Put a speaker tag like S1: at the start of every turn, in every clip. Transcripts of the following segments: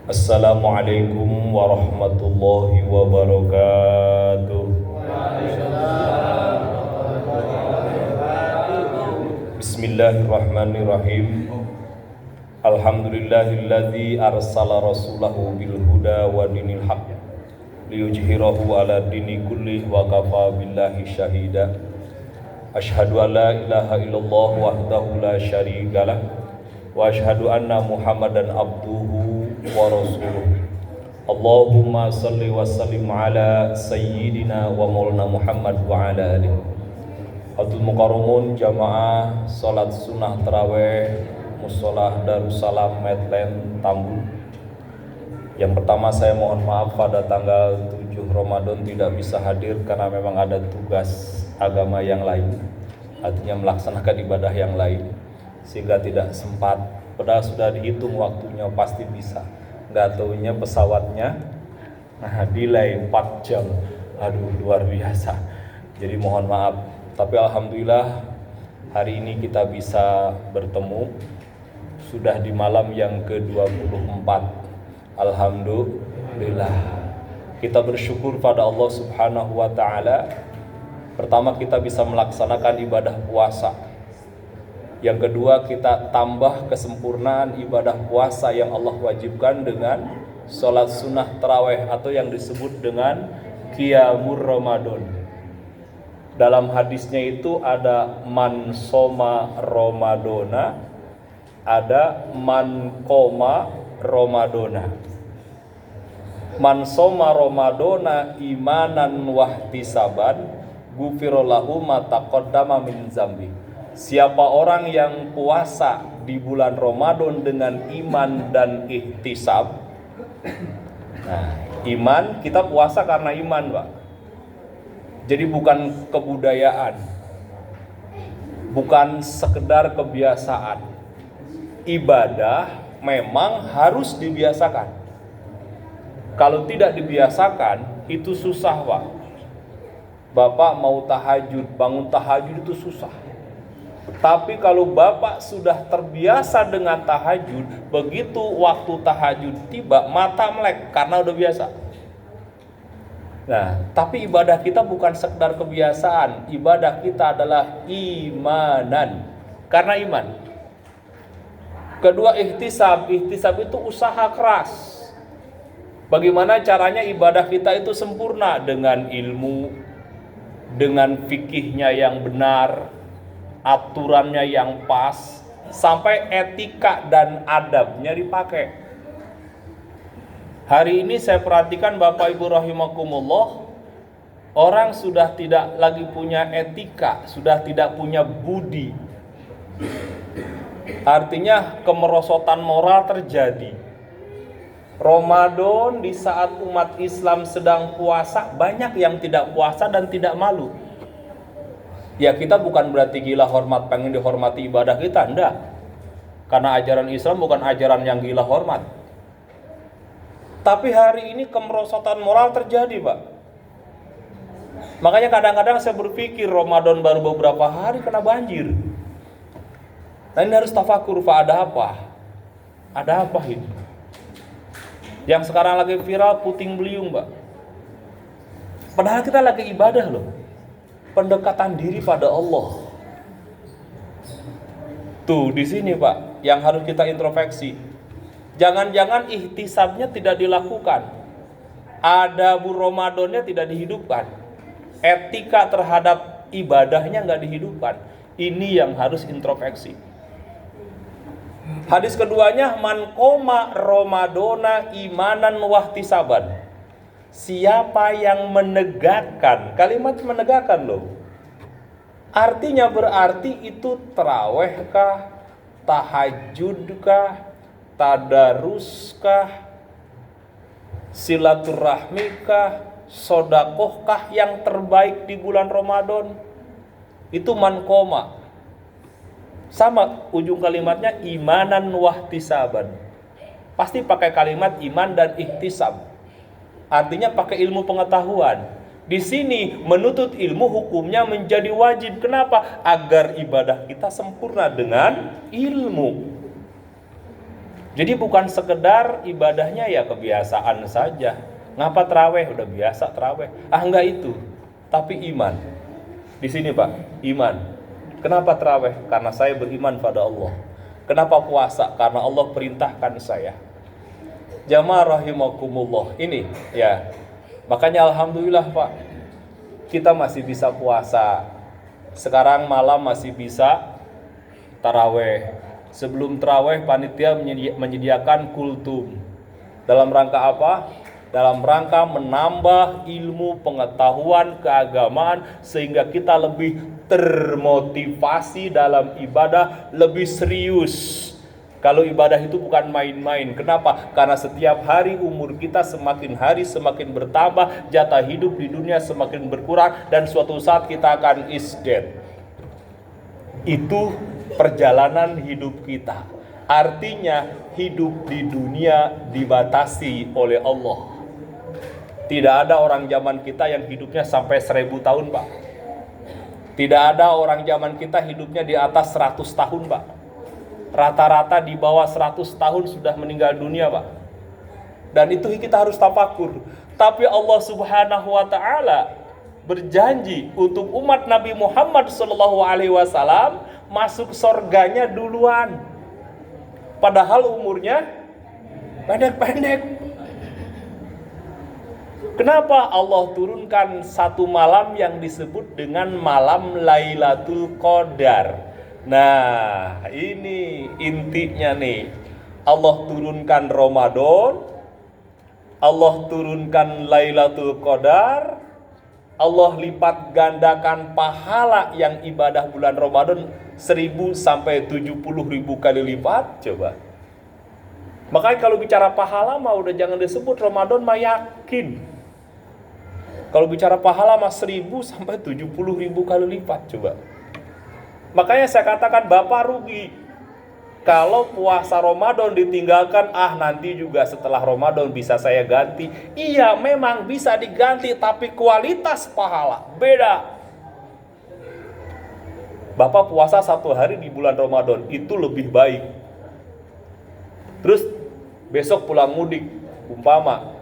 S1: Assalamualaikum warahmatullahi wabarakatuh. Bismillahirrahmanirrahim. Alhamdulillahilladzi arsala rasulahu bil huda wa dinil haqq liyujhirahu ala dini kullih wa kafa billahi syahida. Asyhadu an la ilaha illallah wahdahu la syarikalah wa asyhadu anna Muhammadan abduhu wa rasuluh. Allahumma salli wa sallim ala sayyidina wa maulana Muhammad wa ala alihi. Abdul Mukarramun jamaah salat sunnah tarawih Musholah Darussalam Medland Tambun. Yang pertama saya mohon maaf pada tanggal 7 Ramadan tidak bisa hadir karena memang ada tugas agama yang lain, artinya melaksanakan ibadah yang lain, sehingga tidak sempat. Padahal sudah dihitung waktunya pasti bisa, nggak taunya pesawatnya delay 4 jam. Aduh, luar biasa. Jadi mohon maaf, tapi alhamdulillah hari ini kita bisa bertemu sudah di malam yang ke-24. Alhamdulillah, kita bersyukur pada Allah Subhanahu wa ta'ala. Pertama, kita bisa melaksanakan ibadah puasa. Yang kedua, kita tambah kesempurnaan ibadah puasa yang Allah wajibkan dengan sholat sunnah tarawih atau yang disebut dengan Qiyamul Ramadan. Dalam hadisnya itu ada man soma Ramadona, ada man koma Ramadona. Man soma Ramadona imanan wahtisaban gufirallahu ma taqaddama min zambi. Siapa orang yang puasa di bulan Ramadan dengan iman dan ihtisab. Nah, iman, kita puasa karena iman, Pak. Jadi bukan kebudayaan, bukan sekedar kebiasaan. Ibadah memang harus dibiasakan. Kalau tidak dibiasakan, itu susah, Pak. Bapak mau tahajud, bangun tahajud itu susah. Tapi kalau Bapak sudah terbiasa dengan tahajud, begitu waktu tahajud tiba, mata melek karena udah biasa. Nah, tapi ibadah kita bukan sekedar kebiasaan. Ibadah kita adalah imanan, karena iman. Kedua, ihtisab. Ihtisab itu usaha keras. Bagaimana caranya ibadah kita itu sempurna? Dengan ilmu, dengan fikihnya yang benar, aturannya yang pas, sampai etika dan adabnya dipakai. Hari ini saya perhatikan Bapak Ibu rahimakumullah, orang sudah tidak lagi punya etika, sudah tidak punya budi. Artinya kemerosotan moral terjadi. Ramadan di saat umat Islam sedang puasa, banyak yang tidak puasa dan tidak malu. Ya, kita bukan berarti gila hormat, pengen dihormati ibadah kita, enggak. Karena ajaran Islam bukan ajaran yang gila hormat. Tapi hari ini kemerosotan moral terjadi, Pak. Makanya kadang-kadang saya berpikir Ramadan baru beberapa hari kena banjir. Nah, ini harus tafakur, Pak, ada apa? Ada apa ini? Yang sekarang lagi viral puting beliung, Pak. Padahal kita lagi ibadah loh. Pendekatan diri pada Allah. Tuh di sini, Pak, yang harus kita introspeksi. Jangan-jangan ihtisabnya tidak dilakukan, adabur Ramadannya tidak dihidupkan, etika terhadap ibadahnya nggak dihidupkan. Ini yang harus introspeksi. Hadis keduanya, man qoma Ramadona imanan wahtisaban. Siapa yang menegakkan, kalimat menegakkan loh. Artinya berarti itu tarawih kah, tahajud kah, tadarus kah, silaturahmi kah, sodakoh kah yang terbaik di bulan Ramadan. Itu man qoma. Sama ujung kalimatnya imanan wahtisaban. Pasti pakai kalimat iman dan ihtisab. Artinya pakai ilmu pengetahuan. Di sini menuntut ilmu hukumnya menjadi wajib. Kenapa? Agar ibadah kita sempurna dengan ilmu. Jadi bukan sekedar ibadahnya ya kebiasaan saja. Ngapa terawih? Udah biasa terawih. Enggak itu. Tapi iman. Di sini Pak, iman. Kenapa terawih? Karena saya beriman pada Allah. Kenapa puasa? Karena Allah perintahkan saya. Jamaah rahimakumullah. Ini ya. Makanya alhamdulillah Pak, kita masih bisa puasa. Sekarang malam masih bisa taraweh. Sebelum taraweh panitia menyediakan kultum. Dalam rangka apa? Dalam rangka menambah ilmu pengetahuan keagamaan sehingga kita lebih termotivasi dalam ibadah, lebih serius. Kalau ibadah itu bukan main-main. Kenapa? Karena setiap hari umur kita semakin hari semakin bertambah, jatah hidup di dunia semakin berkurang, dan suatu saat kita akan isdet. Itu perjalanan hidup kita. Artinya hidup di dunia dibatasi oleh Allah. Tidak ada orang zaman kita yang hidupnya sampai 1000 tahun Pak. Tidak ada orang zaman kita hidupnya di atas 100 tahun Pak. Rata-rata di bawah 100 tahun sudah meninggal dunia Pak. Dan itu kita harus tafakur. Tapi Allah Subhanahu wa Ta'ala berjanji untuk umat Nabi Muhammad SAW masuk surganya duluan. Padahal umurnya pendek-pendek. Kenapa Allah turunkan satu malam yang disebut dengan malam Lailatul Qadar? Nah, ini intinya nih. Allah turunkan Ramadan, Allah turunkan Lailatul Qadar, Allah lipat gandakan pahala yang ibadah bulan Ramadan 1000 sampai 70.000 kali lipat. Coba. Makanya kalau bicara pahala mah udah jangan disebut Ramadan mah yakin. Kalau bicara pahala mah 1000 sampai 70.000 kali lipat. Coba. Makanya saya katakan Bapak rugi kalau puasa Ramadan ditinggalkan. Nanti juga setelah Ramadan bisa saya ganti. Iya memang bisa diganti, tapi kualitas pahala beda. Bapak puasa 1 hari di bulan Ramadan itu lebih baik. Terus besok pulang mudik, umpama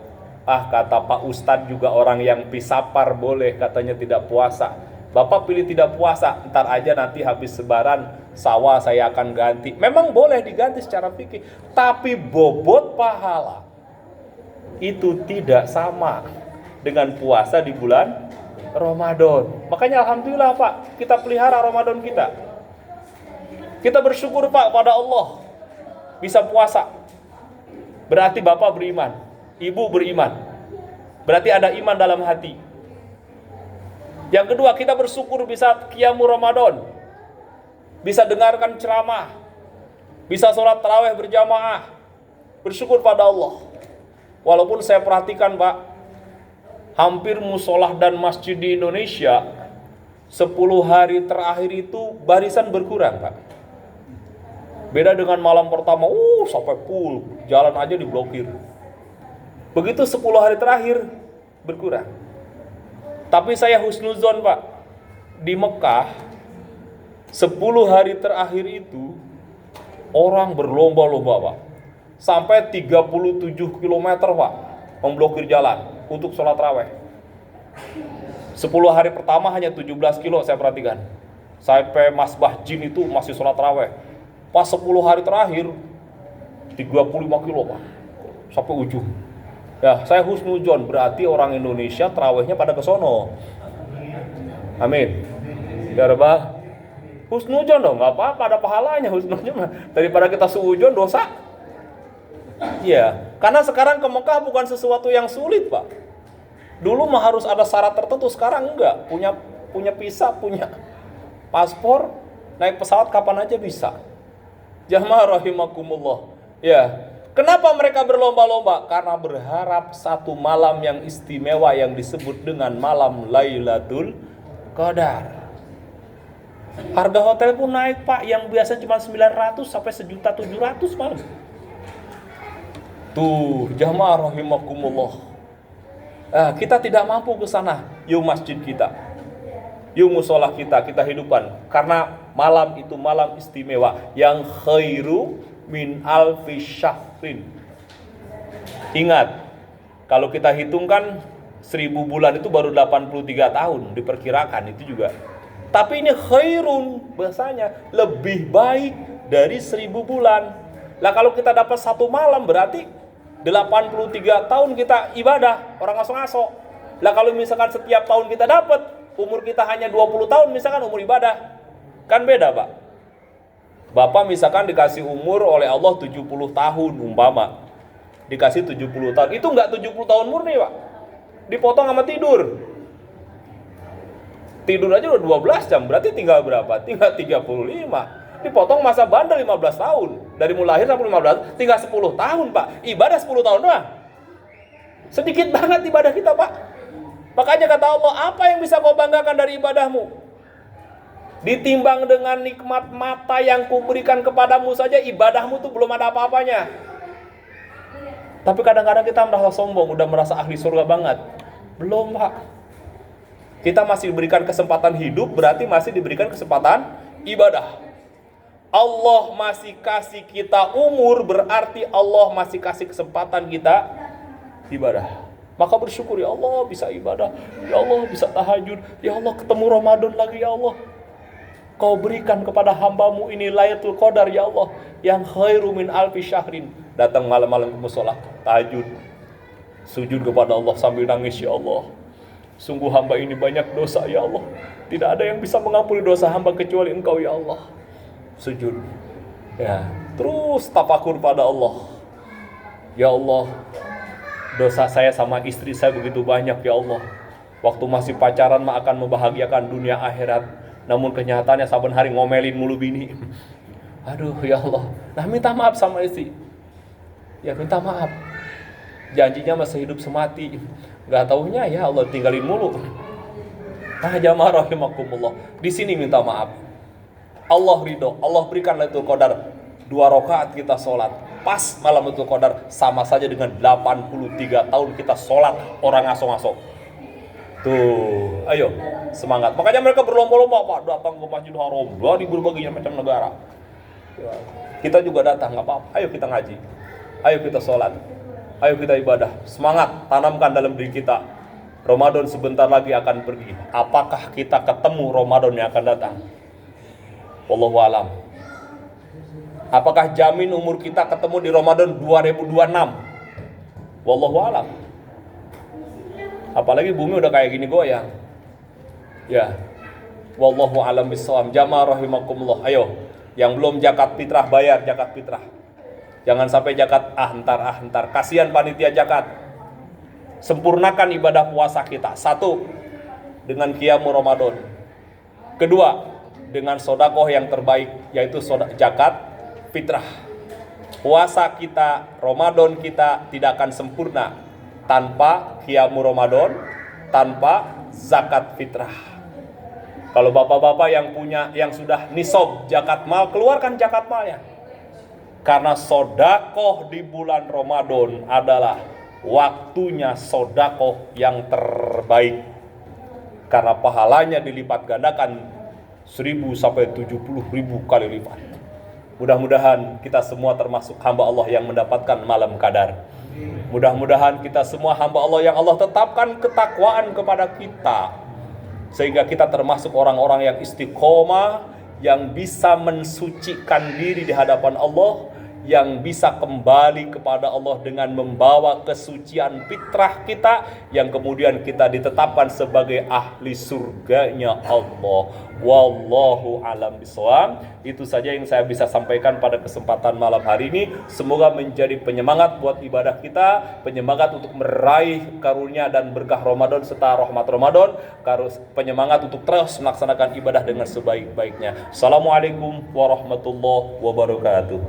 S1: kata Pak Ustadz juga orang yang pisapar boleh katanya tidak puasa. Bapak pilih tidak puasa, ntar aja nanti habis sebaran sawah saya akan ganti. Memang boleh diganti secara fikih, tapi bobot pahala itu tidak sama dengan puasa di bulan Ramadan. Makanya alhamdulillah Pak, kita pelihara Ramadan kita. Kita bersyukur Pak pada Allah bisa puasa. Berarti Bapak beriman, Ibu beriman. Berarti ada iman dalam hati. Yang kedua, kita bersyukur bisa qiyamul Ramadan. Bisa dengarkan ceramah. Bisa sholat tarawih berjamaah. Bersyukur pada Allah. Walaupun saya perhatikan Pak, hampir musolah dan masjid di Indonesia 10 hari terakhir itu barisan berkurang Pak. Beda dengan malam pertama, sampai full, jalan aja diblokir. Begitu 10 hari terakhir berkurang. Tapi saya husnuzon Pak, di Mekah 10 hari terakhir itu orang berlomba-lomba Pak. Sampai 37 km Pak memblokir jalan untuk sholat raweh. 10 hari pertama hanya 17 kilo saya perhatikan. Sampai Masbah Jin itu masih sholat raweh. Pas 10 hari terakhir 35 kilo Pak, sampai ujung. Ya, saya husnuzon, berarti orang Indonesia terawihnya pada kesono. Amin. Ya Rabbah. Husnuzon dong, nggak apa-apa, ada pahalanya husnuzon. Daripada kita suujon dosa. Iya, karena sekarang ke Mekah bukan sesuatu yang sulit Pak. Dulu mah harus ada syarat tertentu, sekarang enggak. Punya visa, punya paspor, naik pesawat kapan aja bisa. Jamaah rahimakumullah. Ya. Kenapa mereka berlomba-lomba? Karena berharap satu malam yang istimewa yang disebut dengan malam Lailatul Qadar. Harga hotel pun naik Pak, yang biasa cuma 900 sampai 1.700.000 malam. Tuh, jamaah rahimakumullah. Kita tidak mampu ke sana. Yuk masjid kita, yuk musola kita hidupkan. Karena malam itu malam istimewa yang khairu min alfi syahrin. Ingat, kalau kita hitungkan 1000 bulan itu baru 83 tahun diperkirakan itu juga. Tapi ini khairun, bahasanya lebih baik dari 1000 bulan. Lah kalau kita dapat satu malam berarti 83 tahun kita ibadah, orang ngaso-ngaso. Lah kalau misalkan setiap tahun kita dapat, umur kita hanya 20 tahun misalkan umur ibadah. Kan beda, Pak. Bapak misalkan dikasih umur oleh Allah 70 tahun umpama. Dikasih 70 tahun. Itu enggak 70 tahun murni, Pak. Dipotong sama tidur. Tidur aja udah 12 jam, berarti tinggal berapa? Tinggal 35. Dipotong masa bandel 15 tahun. Dari mulai lahir sampai 15, tinggal 10 tahun, Pak. Ibadah 10 tahun doang. Sedikit banget ibadah kita, Pak. Makanya kata Allah, apa yang bisa kau banggakan dari ibadahmu? Ditimbang dengan nikmat mata yang kuberikan kepadamu saja, ibadahmu tuh belum ada apa-apanya. Tapi kadang-kadang kita merasa sombong, udah merasa ahli surga banget. Belum, Pak. Kita masih diberikan kesempatan hidup, berarti masih diberikan kesempatan ibadah. Allah masih kasih kita umur, berarti Allah masih kasih kesempatan kita ibadah. Maka bersyukur, ya Allah bisa ibadah, ya Allah bisa tahajud, ya Allah ketemu Ramadan lagi, ya Allah. Kau berikan kepada hambamu ini Lailatul Qadar, ya Allah, yang khairu min alfi syahrin. Datang malam-malam ke mushola, tahajud, sujud kepada Allah sambil nangis, ya Allah. Sungguh hamba ini banyak dosa, ya Allah. Tidak ada yang bisa mengampuni dosa hamba kecuali Engkau, ya Allah. Sujud. Ya, terus tafakur pada Allah. Ya Allah, dosa saya sama istri saya begitu banyak, ya Allah. Waktu masih pacaran mah akan membahagiakan dunia akhirat. Namun kenyataannya saben hari ngomelin mulu bini. Aduh, ya Allah. Nah, minta maaf sama istri. Ya, minta maaf. Janjinya masih hidup semati. Gak taunya ya Allah tinggalin mulu. Nah, jamaah rahimakumullah. Di sini minta maaf. Allah ridho, Allah berikan Lailatul Qadar. 2 rakaat kita sholat. Pas malam Lailatul Qadar, sama saja dengan 83 tahun kita sholat orang ngaso-ngaso. Tuh, ayo semangat. Makanya mereka berlomba-lomba, Pak, datang ke Masjidil Haram dari berbagai macam negara. Kita juga datang, nggak apa-apa. Ayo kita ngaji, ayo kita sholat, ayo kita ibadah. Semangat, tanamkan dalam diri kita. Ramadan sebentar lagi akan pergi. Apakah kita ketemu Ramadan yang akan datang? Wallahu alam. Apakah jamin umur kita ketemu di Ramadan 2026? Wallahu alam. Apalagi bumi udah kayak gini goyang. Ya. Wallahu alam bissawab. Jamaah rahimakumullah. Ayo, yang belum zakat fitrah bayar zakat fitrah. Jangan sampai zakat antar. Kasihan panitia zakat. Sempurnakan ibadah puasa kita. 1, dengan qiyamul Ramadan. 2, dengan sodakoh yang terbaik, yaitu zakat fitrah. Puasa kita, Ramadan kita tidak akan sempurna tanpa qiyamul Ramadan, tanpa zakat fitrah. Kalau bapak-bapak yang sudah nisab zakat mal, keluarkan zakat malnya. Karena sodakoh di bulan Ramadan adalah waktunya sodakoh yang terbaik. Karena pahalanya dilipat gandakan 1000 sampai 70.000 kali lipat. Mudah-mudahan kita semua termasuk hamba Allah yang mendapatkan malam qadar. Mudah-mudahan kita semua hamba Allah yang Allah tetapkan ketakwaan kepada kita, sehingga kita termasuk orang-orang yang istiqomah, yang bisa mensucikan diri di hadapan Allah, yang bisa kembali kepada Allah dengan membawa kesucian fitrah kita, yang kemudian kita ditetapkan sebagai ahli surganya Allah. Wallahu alam bisawab. Itu saja yang saya bisa sampaikan pada kesempatan malam hari ini. Semoga menjadi penyemangat buat ibadah kita, penyemangat untuk meraih karunia dan berkah Ramadan serta rahmat Ramadan, penyemangat untuk terus melaksanakan ibadah dengan sebaik-baiknya. Assalamualaikum warahmatullahi wabarakatuh.